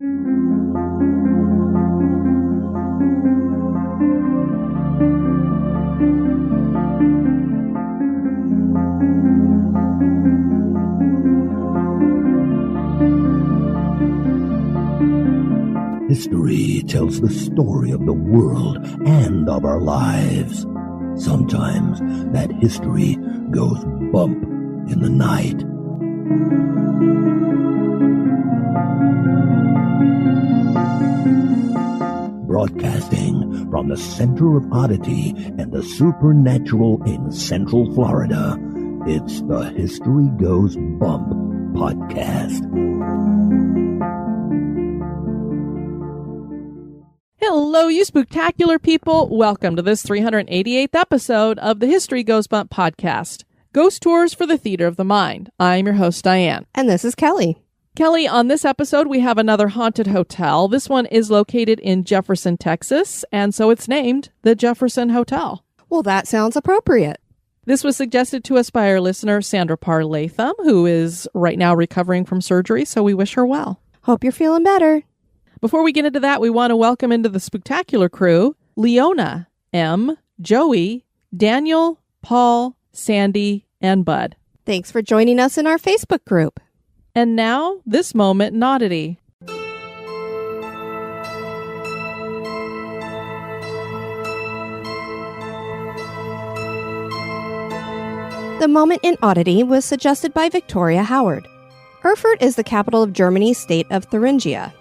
History tells the story of the world and of our lives. Sometimes that history goes bump in the night. Broadcasting from the center of oddity and the supernatural in Central Florida, it's the History Goes Bump podcast. Hello, you spooktacular people. Welcome to this 388th episode of the History Goes Bump podcast. Ghost Tours for the Theater of the Mind. I'm your host, Diane. And this is Kelly. Kelly, on this episode, we have another haunted hotel. This one is located in Jefferson, Texas, and so it's named the Jefferson Hotel. Well, that sounds appropriate. This was suggested to us by our listener, Sandra Parr Latham, who is right now recovering from surgery, so we wish her well. Hope you're feeling better. Before we get into that, we want to welcome into the spooktacular crew, Leona, M, Joey, Daniel, Paul, Sandy, and Bud. Thanks for joining us in our Facebook group. And now, this moment in Oddity. The moment in Oddity was suggested by Victoria Howard. Erfurt is the capital of Germany's state of Thuringia.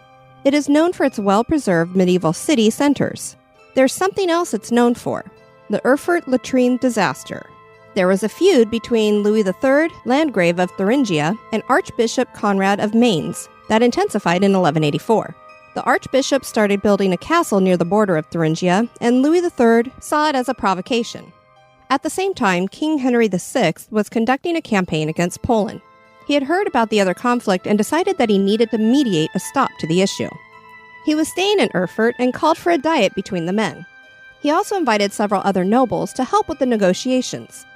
It is known for its well-preserved medieval city centers. There's something else it's known for, the Erfurt Latrine disaster. There was a feud between Louis III, Landgrave of Thuringia, and Archbishop Conrad of Mainz that intensified in 1184. The Archbishop started building a castle near the border of Thuringia, and Louis III saw it as a provocation. At the same time, King Henry VI was conducting a campaign against Poland. He had heard about the other conflict and decided that he needed to mediate a stop to the issue. He was staying in Erfurt and called for a diet between the men. He also invited several other nobles to help with the negotiations.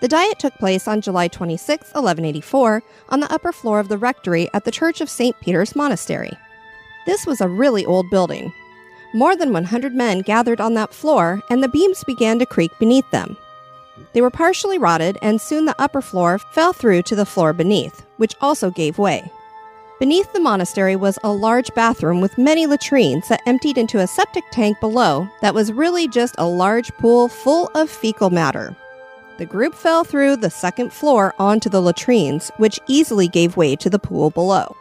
The diet took place on July 26, 1184, on the upper floor of the rectory at the Church of St. Peter's Monastery. This was a really old building. More than 100 men gathered on that floor, and the beams began to creak beneath them. They were partially rotted, and soon the upper floor fell through to the floor beneath, which also gave way. Beneath the monastery was a large bathroom with many latrines that emptied into a septic tank below that was really just a large pool full of fecal matter. The group fell through the second floor onto the latrines, which easily gave way to the pool below.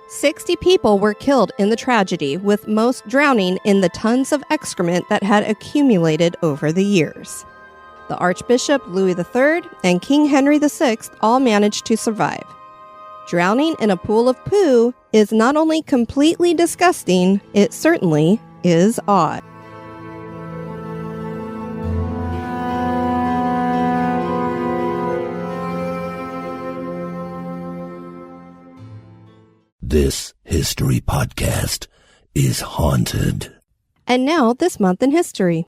60 people were killed in the tragedy, with most drowning in the tons of excrement that had accumulated over the years. The Archbishop Louis III and King Henry VI all managed to survive. Drowning in a pool of poo is not only completely disgusting, it certainly is odd. This history podcast is haunted. And now, this month in history.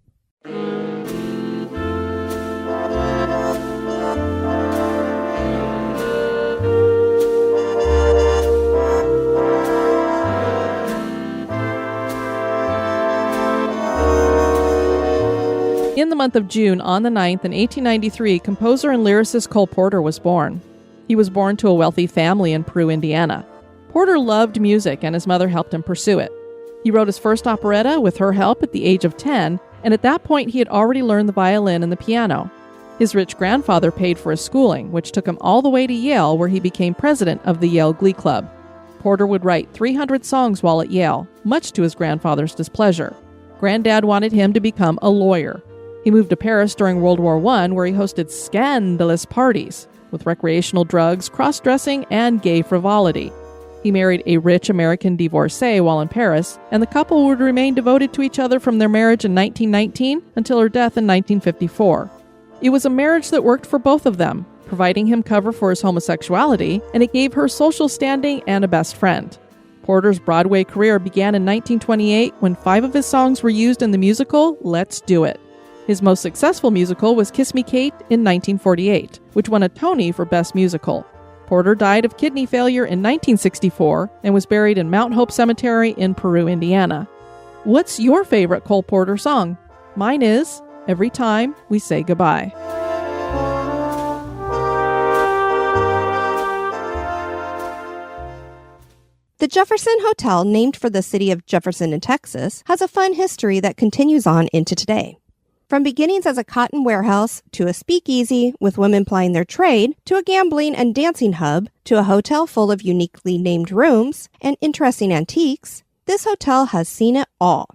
In the month of June, on the 9th, in 1893, composer and lyricist Cole Porter was born. He was born to a wealthy family in Peru, Indiana. Porter loved music, and his mother helped him pursue it. He wrote his first operetta with her help at the age of 10, and at that point he had already learned the violin and the piano. His rich grandfather paid for his schooling, which took him all the way to Yale, where he became president of the Yale Glee Club. Porter would write 300 songs while at Yale, much to his grandfather's displeasure. Granddad wanted him to become a lawyer. He moved to Paris during World War I, where he hosted scandalous parties with recreational drugs, cross-dressing, and gay frivolity. He married a rich American divorcee while in Paris, and the couple would remain devoted to each other from their marriage in 1919 until her death in 1954. It was a marriage that worked for both of them, providing him cover for his homosexuality, and it gave her social standing and a best friend. Porter's Broadway career began in 1928 when 5 of his songs were used in the musical Let's Do It. His most successful musical was Kiss Me Kate in 1948, which won a Tony for Best Musical. Porter died of kidney failure in 1964 and was buried in Mount Hope Cemetery in Peru, Indiana. What's your favorite Cole Porter song? Mine is Every Time We Say Goodbye. The Jefferson Hotel, named for the city of Jefferson in Texas, has a fun history that continues on into today. From beginnings as a cotton warehouse, to a speakeasy with women plying their trade, to a gambling and dancing hub, to a hotel full of uniquely named rooms and interesting antiques, this hotel has seen it all.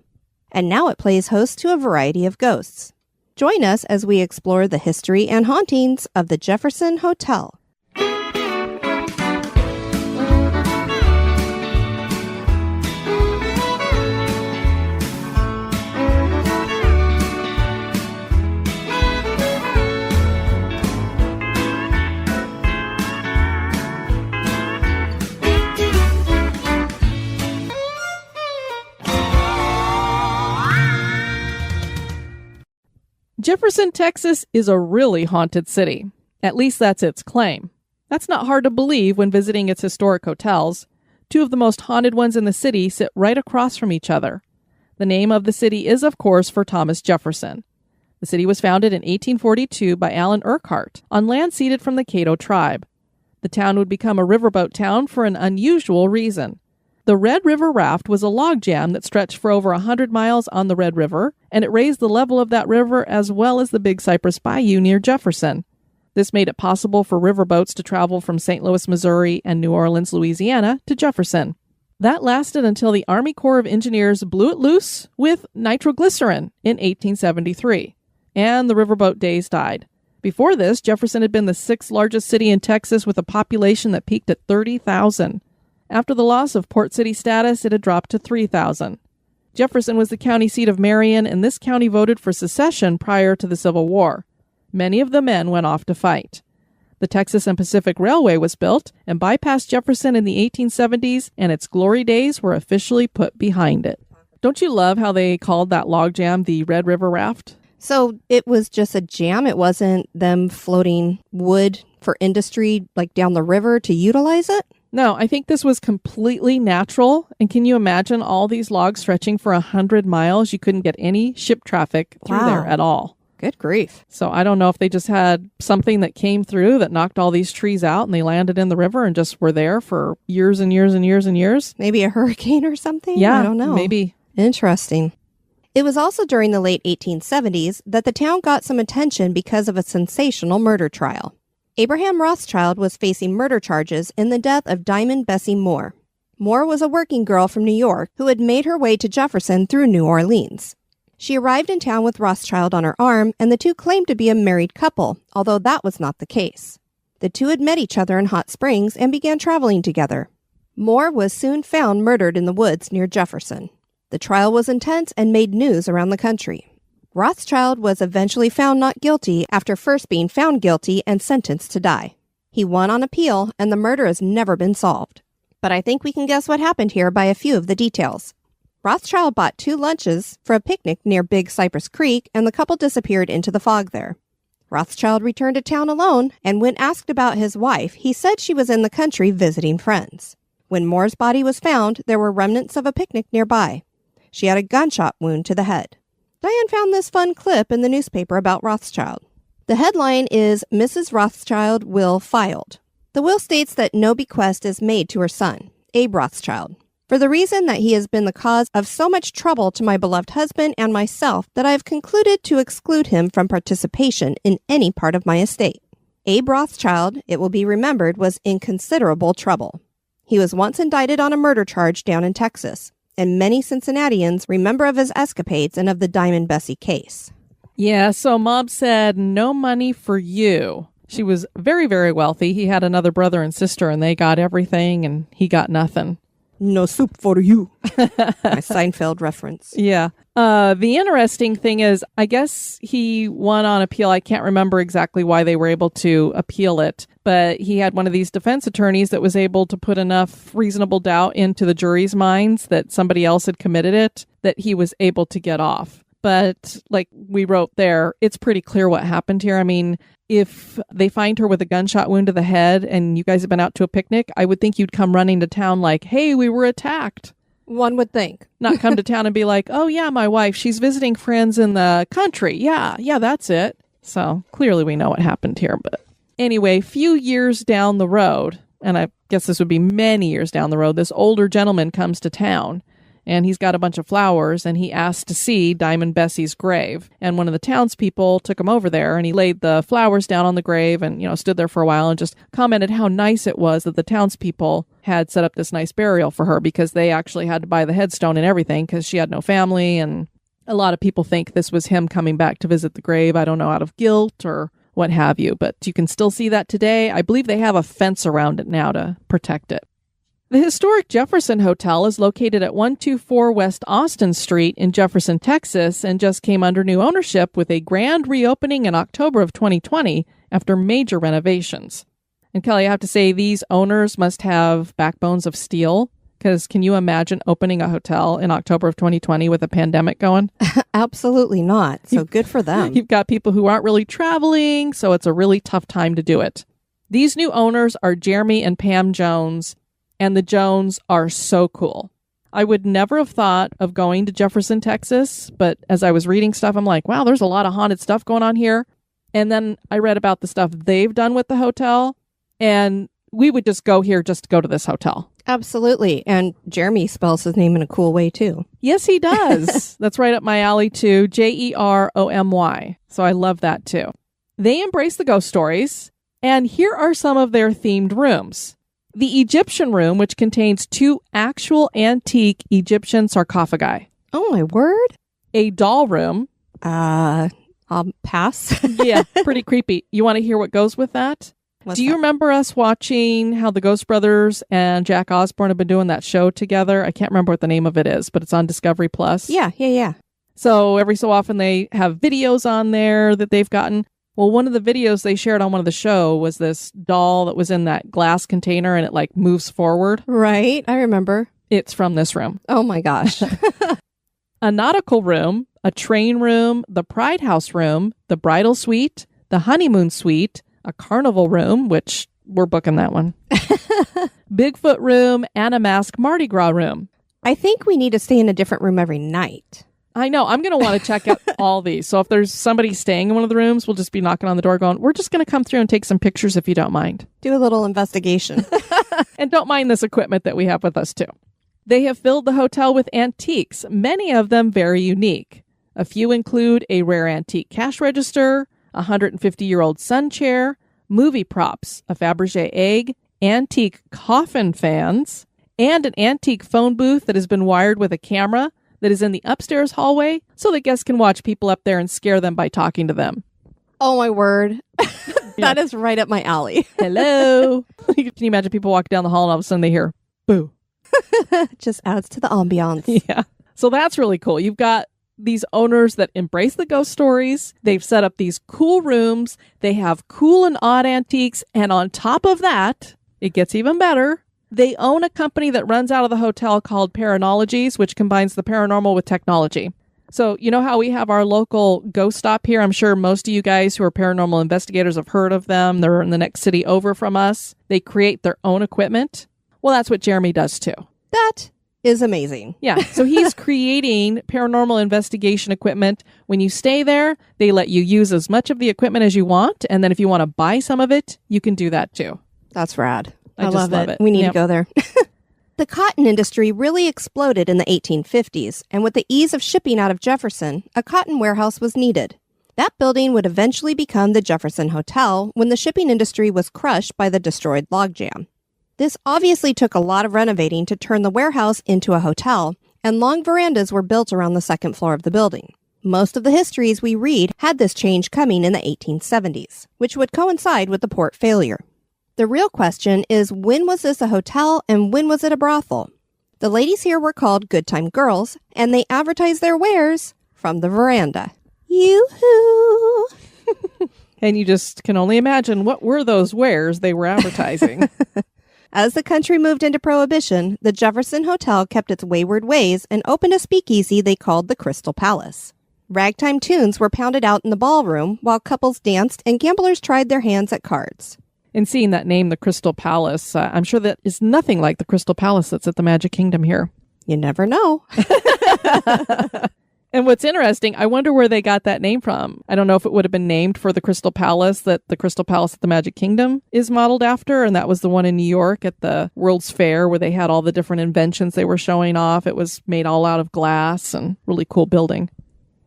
And now it plays host to a variety of ghosts. Join us as we explore the history and hauntings of the Jefferson Hotel. Jefferson, Texas is a really haunted city. At least that's its claim. That's not hard to believe when visiting its historic hotels. Two of the most haunted ones in the city sit right across from each other. The name of the city is, of course, for Thomas Jefferson. The city was founded in 1842 by Alan Urquhart on land ceded from the Caddo tribe. The town would become a riverboat town for an unusual reason. The Red River Raft was a log jam that stretched for over 100 miles on the Red River, and it raised the level of that river as well as the Big Cypress Bayou near Jefferson. This made it possible for riverboats to travel from St. Louis, Missouri, and New Orleans, Louisiana, to Jefferson. That lasted until the Army Corps of Engineers blew it loose with nitroglycerin in 1873, and the riverboat days died. Before this, Jefferson had been the sixth largest city in Texas with a population that peaked at 30,000. After the loss of port city status, it had dropped to 3,000. Jefferson was the county seat of Marion, and this county voted for secession prior to the Civil War. Many of the men went off to fight. The Texas and Pacific Railway was built and bypassed Jefferson in the 1870s, and its glory days were officially put behind it. Don't you love how they called that log jam the Red River Raft? So it was just a jam? It wasn't them floating wood for industry like down the river to utilize it? No, I think this was completely natural. And can you imagine all these logs stretching for 100 miles? You couldn't get any ship traffic through there at all. Good grief. So I don't know if they just had something that came through that knocked all these trees out and they landed in the river and just were there for years and years and years and years. Maybe a hurricane or something? Yeah, I don't know. Maybe. Interesting. It was also during the late 1870s that the town got some attention because of a sensational murder trial. Abraham Rothschild was facing murder charges in the death of Diamond Bessie Moore. Moore was a working girl from New York who had made her way to Jefferson through New Orleans. She arrived in town with Rothschild on her arm, and the two claimed to be a married couple, although that was not the case. The two had met each other in Hot Springs and began traveling together. Moore was soon found murdered in the woods near Jefferson. The trial was intense and made news around the country. Rothschild was eventually found not guilty after first being found guilty and sentenced to die. He won on appeal, and the murder has never been solved. But I think we can guess what happened here by a few of the details. Rothschild bought 2 lunches for a picnic near Big Cypress Creek, and the couple disappeared into the fog there. Rothschild returned to town alone, and when asked about his wife, he said she was in the country visiting friends. When Moore's body was found, there were remnants of a picnic nearby. She had a gunshot wound to the head. Diane found this fun clip in the newspaper about Rothschild. The headline is Mrs. Rothschild Will Filed. The will states that no bequest is made to her son, Abe Rothschild, for the reason that he has been the cause of so much trouble to my beloved husband and myself that I have concluded to exclude him from participation in any part of my estate. Abe Rothschild, it will be remembered, was in considerable trouble. He was once indicted on a murder charge down in Texas, and many Cincinnatians remember of his escapades and of the Diamond Bessie case. Yeah, so Mom said, no money for you. She was very, very wealthy. He had another brother and sister, and they got everything, and he got nothing. No soup for you. My Seinfeld reference. Yeah. The interesting thing is, I guess he won on appeal. I can't remember exactly why they were able to appeal it, but he had one of these defense attorneys that was able to put enough reasonable doubt into the jury's minds that somebody else had committed it, that he was able to get off. but like we wrote there, it's pretty clear what happened here. I mean, if they find her with a gunshot wound to the head and you guys have been out to a picnic, I would think you'd come running to town like, hey, we were attacked. One would think. Not come to town and be like, oh, yeah, my wife, she's visiting friends in the country. Yeah, that's it. So clearly we know what happened here. But anyway, few years down the road, and I guess this would be many years down the road, this older gentleman comes to town. And he's got a bunch of flowers, and he asked to see Diamond Bessie's grave. And one of the townspeople took him over there, and he laid the flowers down on the grave and, stood there for a while and just commented how nice it was that the townspeople had set up this nice burial for her, because they actually had to buy the headstone and everything because she had no family. And a lot of people think this was him coming back to visit the grave. I don't know, out of guilt or what have you, but you can still see that today. I believe they have a fence around it now to protect it. The historic Jefferson Hotel is located at 124 West Austin Street in Jefferson, Texas, and just came under new ownership with a grand reopening in October of 2020 after major renovations. And Kelly, I have to say, these owners must have backbones of steel, because can you imagine opening a hotel in October of 2020 with a pandemic going? Absolutely not. So good for them. You've got people who aren't really traveling, so it's a really tough time to do it. These new owners are Jeremy and Pam Jones, and the Jones are so cool. I would never have thought of going to Jefferson, Texas, but as I was reading stuff, I'm like, wow, there's a lot of haunted stuff going on here. And then I read about the stuff they've done with the hotel, and we would just go here just to go to this hotel. Absolutely. And Jeremy spells his name in a cool way, too. Yes, he does. That's right up my alley, too. Jeromy. So I love that, too. They embrace the ghost stories, and here are some of their themed rooms. The Egyptian room, which contains 2 actual antique Egyptian sarcophagi. Oh, my word. A doll room. I'll pass. Yeah, pretty creepy. You want to hear what goes with that? Do you remember us watching how the Ghost Brothers and Jack Osbourne have been doing that show together? I can't remember what the name of it is, but it's on Discovery Plus. Yeah. So every so often they have videos on there that they've gotten. Well, one of the videos they shared on one of the show was this doll that was in that glass container and it like moves forward. Right. I remember. It's from this room. Oh my gosh. A nautical room, a train room, the Pride House room, the bridal suite, the honeymoon suite, a carnival room, which we're booking that one. Bigfoot room, and a masked Mardi Gras room. I think we need to stay in a different room every night. I know. I'm going to want to check out all these. So if there's somebody staying in one of the rooms, we'll just be knocking on the door going, we're just going to come through and take some pictures if you don't mind. Do a little investigation. And don't mind this equipment that we have with us too. They have filled the hotel with antiques, many of them very unique. A few include a rare antique cash register, a 150-year-old sun chair, movie props, a Fabergé egg, antique coffin fans, and an antique phone booth that has been wired with a camera that is in the upstairs hallway so that guests can watch people up there and scare them by talking to them. Oh, my word. That is right up my alley. Hello. Can you imagine people walk down the hall and all of a sudden they hear, boo. Just adds to the ambiance. Yeah. So that's really cool. You've got these owners that embrace the ghost stories. They've set up these cool rooms. They have cool and odd antiques. And on top of that, it gets even better. They own a company that runs out of the hotel called Paranologies, which combines the paranormal with technology. So you know how we have our local ghost stop here? I'm sure most of you guys who are paranormal investigators have heard of them. They're in the next city over from us. They create their own equipment. Well, that's what Jeremy does too. That is amazing. Yeah. So he's creating paranormal investigation equipment. When you stay there, they let you use as much of the equipment as you want. And then if you want to buy some of it, you can do that too. That's rad. I just love it. We need to go there. The cotton industry really exploded in the 1850s, and with the ease of shipping out of Jefferson, a cotton warehouse was needed. That building would eventually become the Jefferson Hotel when the shipping industry was crushed by the destroyed logjam. This obviously took a lot of renovating to turn the warehouse into a hotel, and long verandas were built around the second floor of the building. Most of the histories we read had this change coming in the 1870s, which would coincide with the port failure. The real question is, when was this a hotel and when was it a brothel? The ladies here were called Good Time Girls, and they advertised their wares from the veranda. Yoo-hoo! And you just can only imagine what were those wares they were advertising. As the country moved into Prohibition, the Jefferson Hotel kept its wayward ways and opened a speakeasy they called the Crystal Palace. Ragtime tunes were pounded out in the ballroom while couples danced and gamblers tried their hands at cards. And seeing that name, the Crystal Palace, I'm sure that is nothing like the Crystal Palace that's at the Magic Kingdom here. You never know. And what's interesting, I wonder where they got that name from. I don't know if it would have been named for the Crystal Palace that the Crystal Palace at the Magic Kingdom is modeled after. And that was the one in New York at the World's Fair where they had all the different inventions they were showing off. It was made all out of glass and really cool building.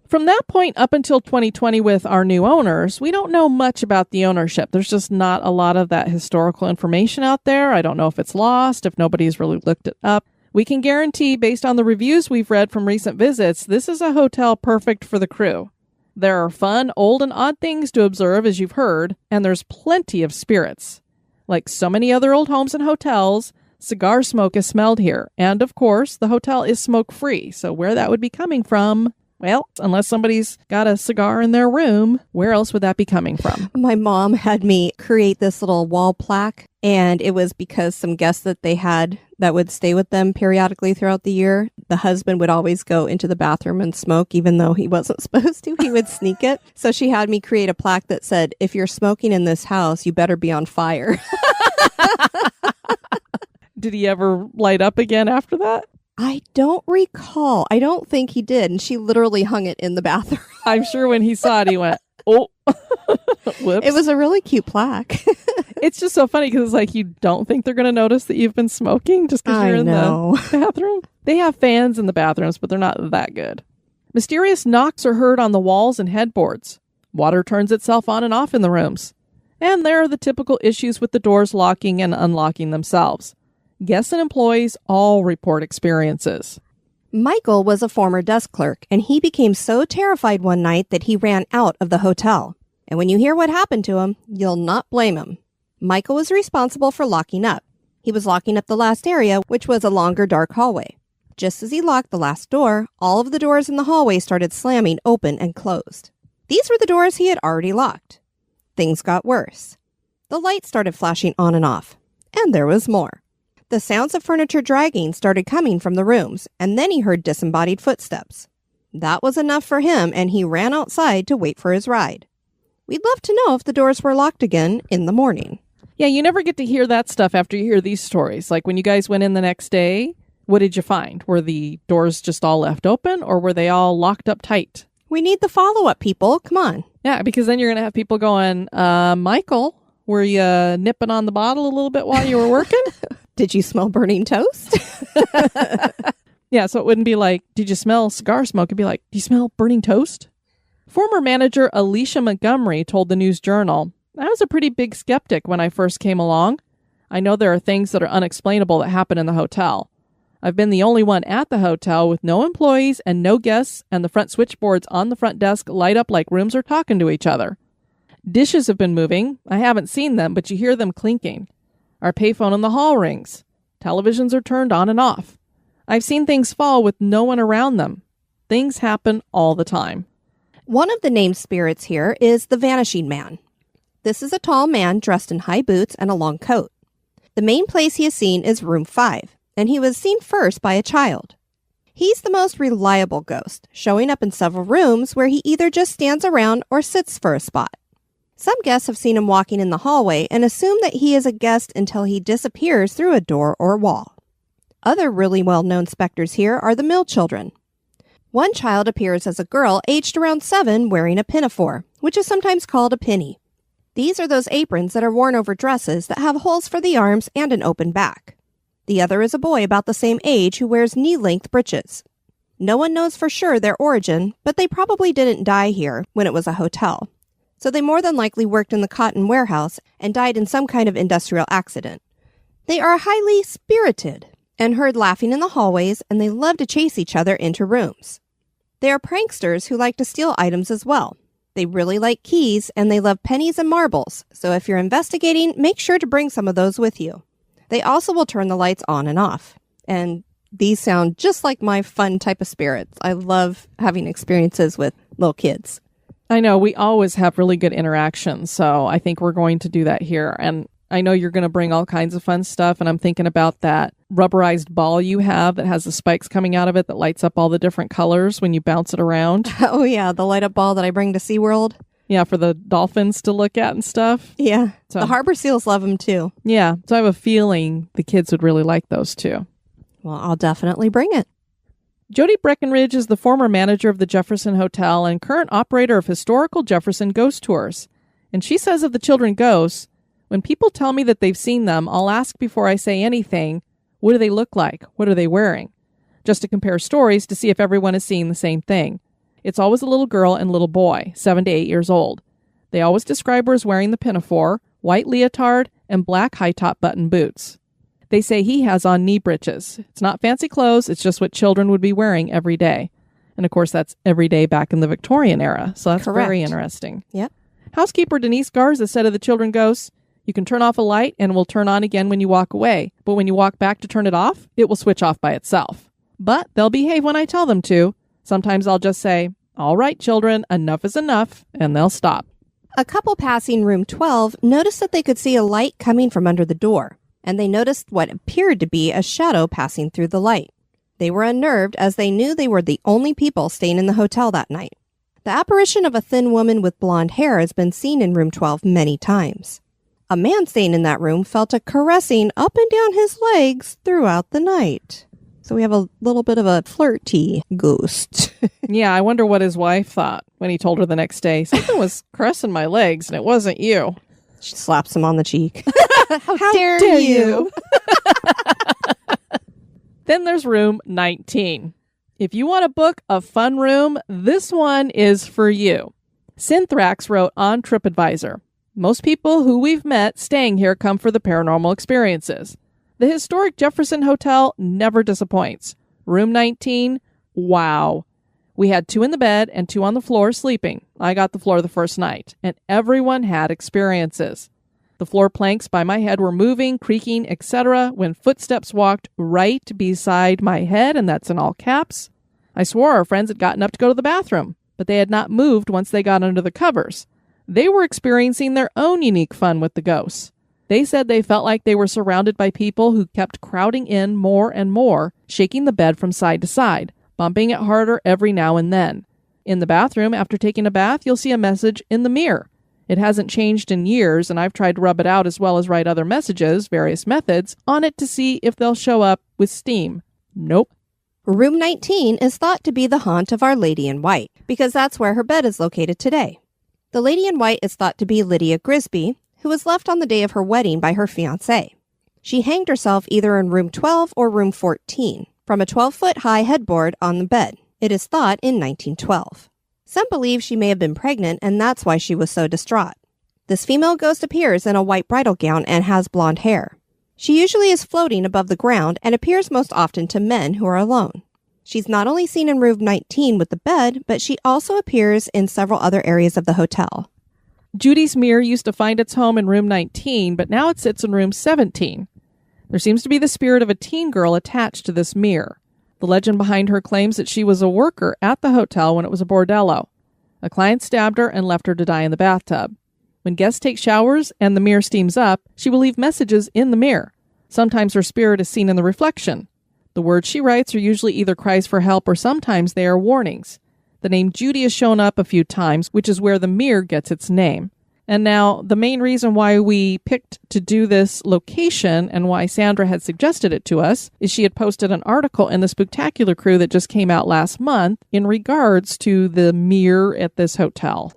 From that point up until 2020 with our new owners, we don't know much about the ownership. There's just not a lot of that historical information out there. I don't know if it's lost, if nobody's really looked it up. We can guarantee, based on the reviews we've read from recent visits, this is a hotel perfect for the crew. There are fun, old, and odd things to observe, as you've heard, and there's plenty of spirits. Like so many other old homes and hotels, cigar smoke is smelled here. And, of course, the hotel is smoke-free, so where that would be coming from, well, unless somebody's got a cigar in their room, where else would that be coming from? My mom had me create this little wall plaque, and it was because some guests that they had that would stay with them periodically throughout the year, the husband would always go into the bathroom and smoke, even though he wasn't supposed to. He would sneak it. So she had me create a plaque that said, if you're smoking in this house, you better be on fire. Did he ever light up again after that? I don't recall. I don't think he did. And she literally hung it in the bathroom. I'm sure when he saw it, he went, oh, whoops. It was a really cute plaque. It's just so funny because it's like you don't think they're going to notice that you've been smoking just because you're in the bathroom. They have fans in the bathrooms, but they're not that good. Mysterious knocks are heard on the walls and headboards. Water turns itself on and off in the rooms. And there are the typical issues with the doors locking and unlocking themselves. Guests and employees all report experiences. Michael was a former desk clerk, and he became so terrified one night that he ran out of the hotel. And when you hear what happened to him, you'll not blame him. Michael was responsible for locking up. He was locking up the last area, which was a longer, dark hallway. Just as he locked the last door, all of the doors in the hallway started slamming open and closed. These were the doors he had already locked. Things got worse. The lights started flashing on and off, and there was more. The sounds of furniture dragging started coming from the rooms, and then he heard disembodied footsteps. That was enough for him, and he ran outside to wait for his ride. We'd love to know if the doors were locked again in the morning. Yeah, you never get to hear that stuff after you hear these stories. Like when you guys went in the next day, what did you find? Were the doors just all left open, or were they all locked up tight? We need the follow-up, people. Come on. Yeah, because then you're going to have people going, Michael, were you nipping on the bottle a little bit while you were working? Did you smell burning toast? Yeah, so it wouldn't be like, did you smell cigar smoke? It'd be like, do you smell burning toast? Former manager Alicia Montgomery told the News Journal, I was a pretty big skeptic when I first came along. I know there are things that are unexplainable that happen in the hotel. I've been the only one at the hotel with no employees and no guests, and the front switchboards on the front desk light up like rooms are talking to each other. Dishes have been moving. I haven't seen them, but you hear them clinking. Our payphone in the hall rings. Televisions are turned on and off. I've seen things fall with no one around them. Things happen all the time. One of the named spirits here is the Vanishing Man. This is a tall man dressed in high boots and a long coat. The main place he is seen is room 5, and he was seen first by a child. He's the most reliable ghost, showing up in several rooms where he either just stands around or sits for a spot. Some guests have seen him walking in the hallway and assume that he is a guest until he disappears through a door or wall. Other really well-known specters here are the Mill children. One child appears as a girl aged around 7 wearing a pinafore, which is sometimes called a pinny. These are those aprons that are worn over dresses that have holes for the arms and an open back. The other is a boy about the same age who wears knee-length breeches. No one knows for sure their origin, but they probably didn't die here when it was a hotel. So they more than likely worked in the cotton warehouse and died in some kind of industrial accident. They are highly spirited and heard laughing in the hallways, and they love to chase each other into rooms. They are pranksters who like to steal items as well. They really like keys, and they love pennies and marbles, so if you're investigating, make sure to bring some of those with you. They also will turn the lights on and off. And these sound just like my fun type of spirits. I love having experiences with little kids. I know, we always have really good interactions, so I think we're going to do that here. And I know you're going to bring all kinds of fun stuff, and I'm thinking about that rubberized ball you have that has the spikes coming out of it that lights up all the different colors when you bounce it around. Oh, yeah. The light up ball that I bring to SeaWorld. Yeah, for the dolphins to look at and stuff. Yeah. So, the harbor seals love them too. Yeah. So I have a feeling the kids would really like those too. Well, I'll definitely bring it. Jody Breckenridge is the former manager of the Jefferson Hotel and current operator of historical Jefferson ghost tours. And she says of the children ghosts, when people tell me that they've seen them, I'll ask before I say anything, what do they look like? What are they wearing? Just to compare stories to see if everyone is seeing the same thing. It's always a little girl and little boy, 7 to 8 years old. They always describe her as wearing the pinafore, white leotard, and black high-top button boots. They say he has on knee breeches. It's not fancy clothes, it's just what children would be wearing every day. And of course, that's every day back in the Victorian era, so that's Correct. very interesting. Yep. Housekeeper Denise Garza said of the children ghosts, you can turn off a light and it will turn on again when you walk away. But when you walk back to turn it off, it will switch off by itself. But they'll behave when I tell them to. Sometimes I'll just say, all right, children, enough is enough, and they'll stop. A couple passing room 12 noticed that they could see a light coming from under the door, and they noticed what appeared to be a shadow passing through the light. They were unnerved as they knew they were the only people staying in the hotel that night. The apparition of a thin woman with blonde hair has been seen in room 12 many times. A man staying in that room felt a caressing up and down his legs throughout the night. So we have a little bit of a flirty ghost. Yeah, I wonder what his wife thought when he told her the next day, something was caressing my legs and it wasn't you. She slaps him on the cheek. How dare you? Then there's room 19. If you want a book of fun room, this one is for you. Synthrax wrote on TripAdvisor, most people who we've met staying here come for the paranormal experiences. The historic Jefferson Hotel never disappoints. Room 19, wow. We had 2 in the bed and 2 on the floor sleeping. I got the floor the first night, and everyone had experiences. The floor planks by my head were moving, creaking, etc. when footsteps walked right beside my head, and that's in all caps. I swore our friends had gotten up to go to the bathroom, but they had not moved once they got under the covers. They were experiencing their own unique fun with the ghosts. They said they felt like they were surrounded by people who kept crowding in more and more, shaking the bed from side to side, bumping it harder every now and then. In the bathroom, after taking a bath, you'll see a message in the mirror. It hasn't changed in years, and I've tried to rub it out as well as write other messages, various methods, on it to see if they'll show up with steam. Nope. Room 19 is thought to be the haunt of Our Lady in White, because that's where her bed is located today. The Lady in White is thought to be Lydia Grisby, who was left on the day of her wedding by her fiancé. She hanged herself either in room 12 or room 14 from a 12-foot-high headboard on the bed. It is thought in 1912. Some believe she may have been pregnant, and that's why she was so distraught. This female ghost appears in a white bridal gown and has blonde hair. She usually is floating above the ground and appears most often to men who are alone. She's not only seen in room 19 with the bed, but she also appears in several other areas of the hotel. Judy's mirror used to find its home in room 19, but now it sits in room 17. There seems to be the spirit of a teen girl attached to this mirror. The legend behind her claims that she was a worker at the hotel when it was a bordello. A client stabbed her and left her to die in the bathtub. When guests take showers and the mirror steams up, she will leave messages in the mirror. Sometimes her spirit is seen in the reflection. The words she writes are usually either cries for help or sometimes they are warnings. The name Judy has shown up a few times, which is where the mirror gets its name. And now, the main reason why we picked to do this location and why Sandra had suggested it to us is she had posted an article in the Spooktacular Crew that just came out last month in regards to the mirror at this hotel.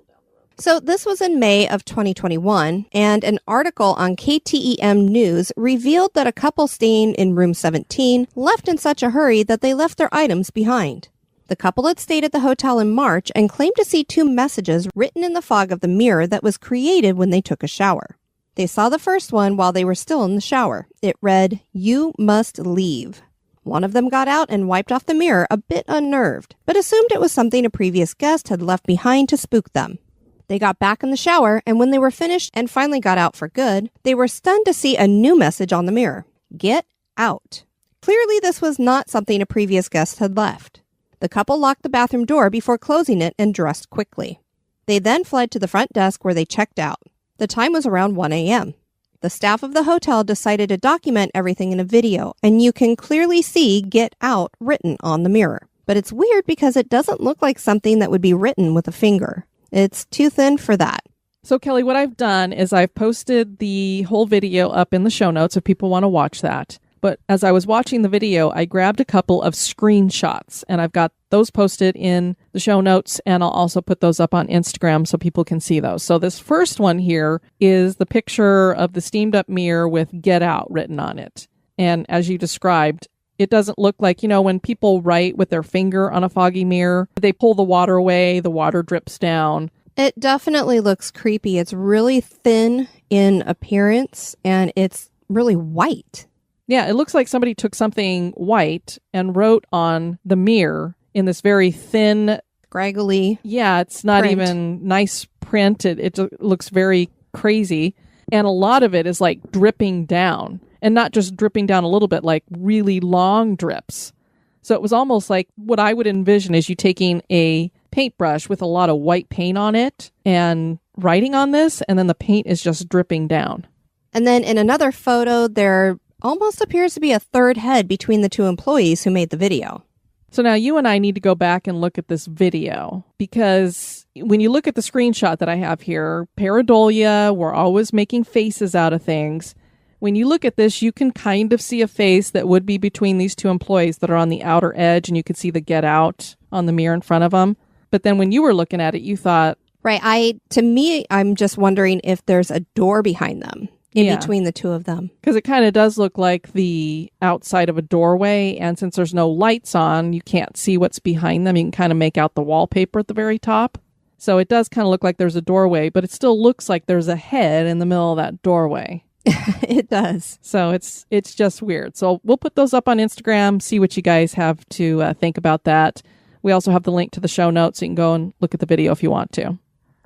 So this was in May of 2021, and an article on KTEM News revealed that a couple staying in room 17 left in such a hurry that they left their items behind. The couple had stayed at the hotel in March and claimed to see 2 messages written in the fog of the mirror that was created when they took a shower. They saw the first one while they were still in the shower. It read, "You must leave." One of them got out and wiped off the mirror, a bit unnerved, but assumed it was something a previous guest had left behind to spook them. They got back in the shower, and when they were finished and finally got out for good, they were stunned to see a new message on the mirror. Get out. Clearly, this was not something a previous guest had left. The couple locked the bathroom door before closing it and dressed quickly. They then fled to the front desk where they checked out. The time was around 1 a.m. The staff of the hotel decided to document everything in a video, and you can clearly see "Get Out" written on the mirror. But it's weird because it doesn't look like something that would be written with a finger. It's too thin for that. So, Kelly, what I've done is I've posted the whole video up in the show notes if people want to watch that. But as I was watching the video, I grabbed a couple of screenshots, and I've got those posted in the show notes, and I'll also put those up on Instagram so people can see those. So this first one here is the picture of the steamed up mirror with "Get Out" written on it. And as you described, it doesn't look like, when people write with their finger on a foggy mirror, they pull the water away, the water drips down. It definitely looks creepy. It's really thin in appearance, and it's really white. Yeah, it looks like somebody took something white and wrote on the mirror in this very thin, scraggly. Yeah, it's not print. even nice print. It looks very crazy. And a lot of it is like dripping down. And not just dripping down a little bit, like really long drips. So it was almost like what I would envision is you taking a paintbrush with a lot of white paint on it and writing on this, and then the paint is just dripping down. And then in another photo, there almost appears to be a third head between the two employees who made the video. So now you and I need to go back and look at this video, because when you look at the screenshot that I have here, pareidolia, we're always making faces out of things. When you look at this, you can kind of see a face that would be between these two employees that are on the outer edge, and you can see the "Get Out" on the mirror in front of them. But then when you were looking at it, you thought... Right. I'm just wondering if there's a door behind them in between the two of them. Because it kind of does look like the outside of a doorway, and since there's no lights on, you can't see what's behind them. You can kind of make out the wallpaper at the very top. So it does kind of look like there's a doorway, but it still looks like there's a head in the middle of that doorway. It does. So it's just weird. So we'll put those up on Instagram, see what you guys have to think about that. We also have the link to the show notes, so you can go and look at the video if you want to.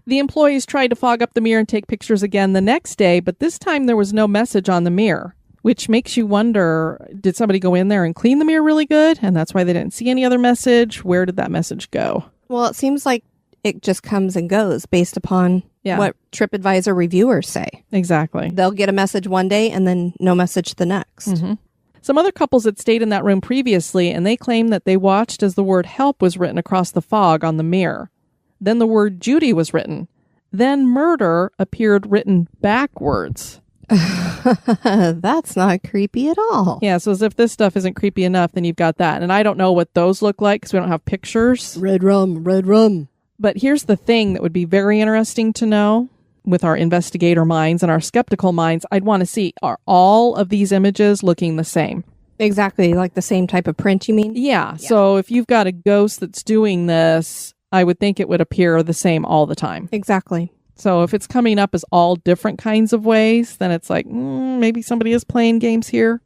The employees tried to fog up the mirror and take pictures again the next day, but this time there was no message on the mirror, which makes you wonder, did somebody go in there and clean the mirror really good? And that's why they didn't see any other message? Where did that message go? Well, it seems like it just comes and goes based upon what TripAdvisor reviewers say. Exactly. They'll get a message one day and then no message the next. Mm-hmm. Some other couples had stayed in that room previously, and they claimed that they watched as the word "help" was written across the fog on the mirror. Then the word "Judy" was written. Then "murder" appeared written backwards. That's not creepy at all. Yeah, so as if this stuff isn't creepy enough, then you've got that. And I don't know what those look like because we don't have pictures. Red rum. But here's the thing that would be very interesting to know with our investigator minds and our skeptical minds. I'd want to see, are all of these images looking the same? Exactly, like the same type of print, you mean? Yeah. So if you've got a ghost that's doing this, I would think it would appear the same all the time. Exactly. So if it's coming up as all different kinds of ways, then it's like, maybe somebody is playing games here.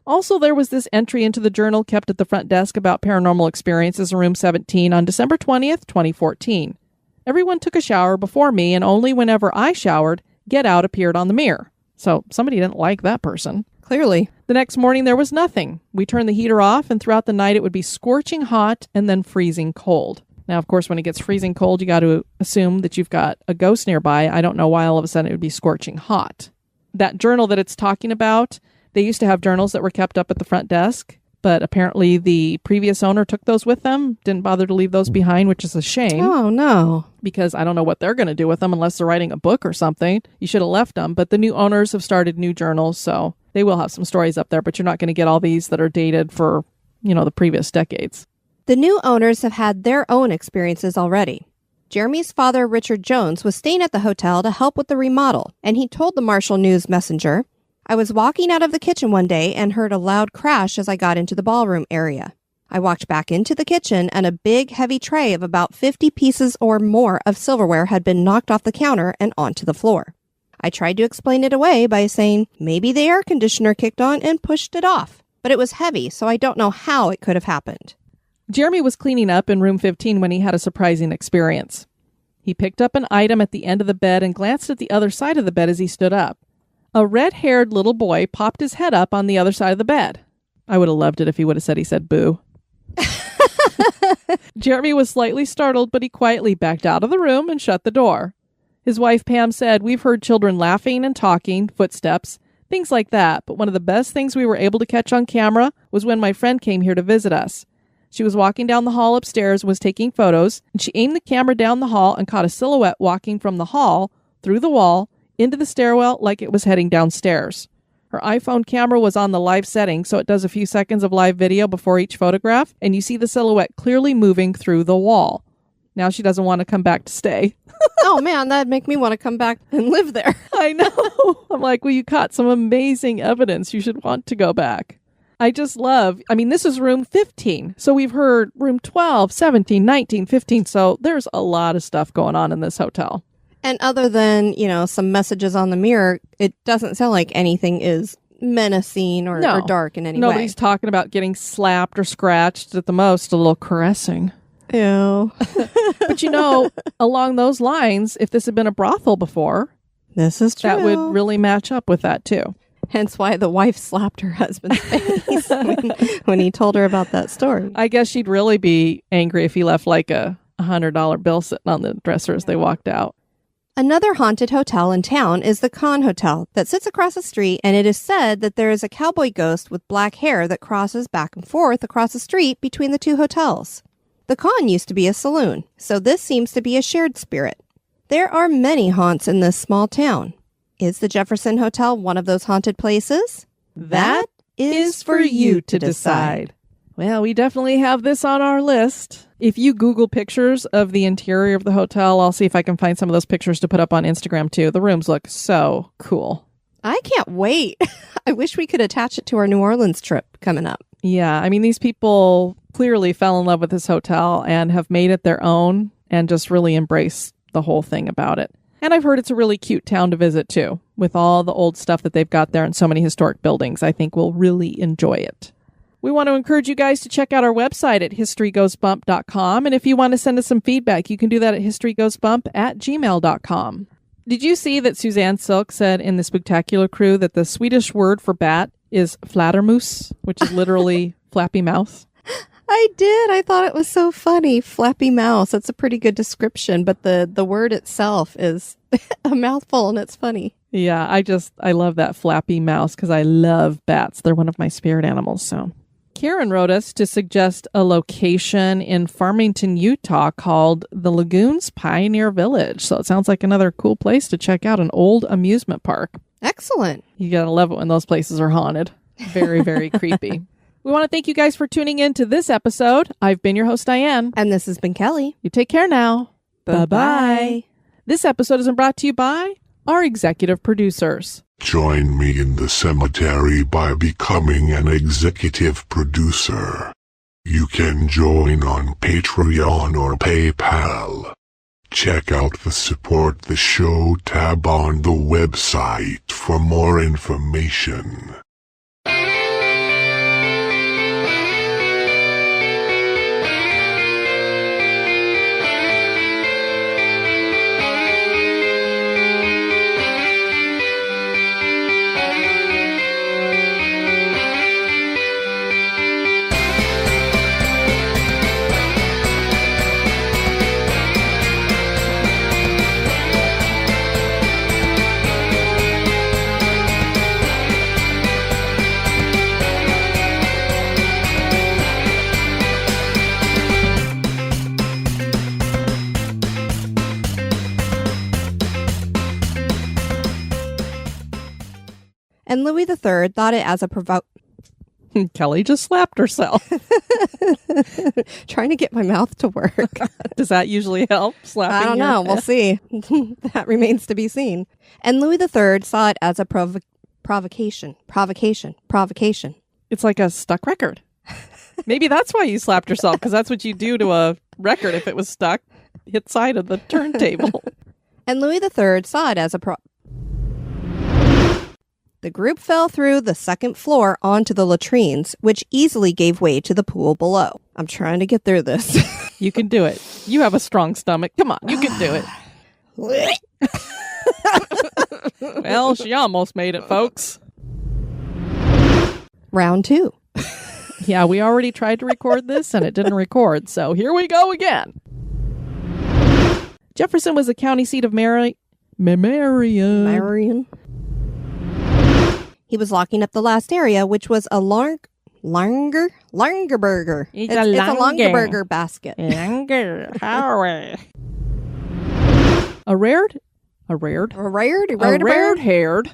Also, there was this entry into the journal kept at the front desk about paranormal experiences in room 17 on December 20th, 2014. Everyone took a shower before me, and only whenever I showered, "Get Out" appeared on the mirror. So somebody didn't like that person. Clearly. The next morning, there was nothing. We turned the heater off, and throughout the night, it would be scorching hot and then freezing cold. Now, of course, when it gets freezing cold, you got to assume that you've got a ghost nearby. I don't know why all of a sudden it would be scorching hot. That journal that it's talking about, they used to have journals that were kept up at the front desk, but apparently the previous owner took those with them, didn't bother to leave those behind, which is a shame. Oh, no. Because I don't know what they're going to do with them unless they're writing a book or something. You should have left them. But the new owners have started new journals, so they will have some stories up there, but you're not going to get all these that are dated for, the previous decades. The new owners have had their own experiences already. Jeremy's father, Richard Jones, was staying at the hotel to help with the remodel, and he told the Marshall News Messenger, "I was walking out of the kitchen one day and heard a loud crash as I got into the ballroom area. I walked back into the kitchen and a big, heavy tray of about 50 pieces or more of silverware had been knocked off the counter and onto the floor. I tried to explain it away by saying maybe the air conditioner kicked on and pushed it off, but it was heavy, so I don't know how it could have happened." Jeremy was cleaning up in room 15 when he had a surprising experience. He picked up an item at the end of the bed and glanced at the other side of the bed as he stood up. A red-haired little boy popped his head up on the other side of the bed. I would have loved it if he would have said boo. Jeremy was slightly startled, but he quietly backed out of the room and shut the door. His wife Pam said, "We've heard children laughing and talking, footsteps, things like that. But one of the best things we were able to catch on camera was when my friend came here to visit us. She was walking down the hall upstairs, was taking photos, and she aimed the camera down the hall and caught a silhouette walking from the hall, through the wall, into the stairwell like it was heading downstairs. Her iPhone camera was on the live setting, so it does a few seconds of live video before each photograph, and you see the silhouette clearly moving through the wall. Now she doesn't want to come back to stay." Oh, man, that'd make me want to come back and live there. I know. I'm like, well, you caught some amazing evidence. You should want to go back. I just love, this is room 15. So we've heard room 12, 17, 19, 15. So there's a lot of stuff going on in this hotel. And other than, some messages on the mirror, it doesn't sound like anything is menacing or dark in any way. Nobody's talking about getting slapped or scratched. At the most, a little caressing. Ew. But along those lines, if this had been a brothel before, this is true. That would really match up with that too. Hence why the wife slapped her husband's face when he told her about that story. I guess she'd really be angry if he left like a $100 bill sitting on the dresser as they walked out. Another haunted hotel in town is the Kahn Hotel that sits across the street, and it is said that there is a cowboy ghost with black hair that crosses back and forth across the street between the two hotels. The Kahn used to be a saloon, so this seems to be a shared spirit. There are many haunts in this small town. Is the Jefferson Hotel one of those haunted places? That is for you to decide. Well, we definitely have this on our list. If you Google pictures of the interior of the hotel, I'll see if I can find some of those pictures to put up on Instagram too. The rooms look so cool. I can't wait. I wish we could attach it to our New Orleans trip coming up. Yeah, these people clearly fell in love with this hotel and have made it their own and just really embrace the whole thing about it. And I've heard it's a really cute town to visit too, with all the old stuff that they've got there and so many historic buildings. I think we'll really enjoy it. We want to encourage you guys to check out our website at historygoesbump.com. And if you want to send us some feedback, you can do that at historygoesbump@gmail.com. Did you see that Suzanne Silk said in the Spooktacular Crew that the Swedish word for bat is flattermus, which is literally flappy mouth? I did. I thought it was so funny. Flappy mouse. That's a pretty good description, but the word itself is a mouthful and it's funny. Yeah, I love that flappy mouse because I love bats. They're one of my spirit animals, so... Karen wrote us to suggest a location in Farmington, Utah called the Lagoon's Pioneer Village. So it sounds like another cool place to check out, an old amusement park. Excellent. You gotta love it when those places are haunted. Very, very creepy. We want to thank you guys for tuning in to this episode. I've been your host, Diane. And this has been Kelly. You take care now. Bye-bye. This episode is brought to you by our executive producers. Join me in the cemetery by becoming an executive producer. You can join on Patreon or PayPal. Check out the Support the Show tab on the website for more information. And Louis III thought it as a Kelly just slapped herself. Trying to get my mouth to work. Does that usually help? Slapping I don't know. We'll see. That remains to be seen. And Louis III saw it as a provocation. It's like a stuck record. Maybe that's why you slapped yourself, because that's what you do to a record if it was stuck. Hit side of the turntable. And Louis III saw it as a The group fell through the second floor onto the latrines, which easily gave way to the pool below. I'm trying to get through this. You can do it. You have a strong stomach. Come on, you can do it. Well, she almost made it, folks. Round 2. Yeah, we already tried to record this and it didn't record, so here we go again. Jefferson was the county seat of Mary. Marion. Marion. He was locking up the last area, which was a Langerburger. It's a Langer. Langerburger basket. Langer. Howard. A rared haired.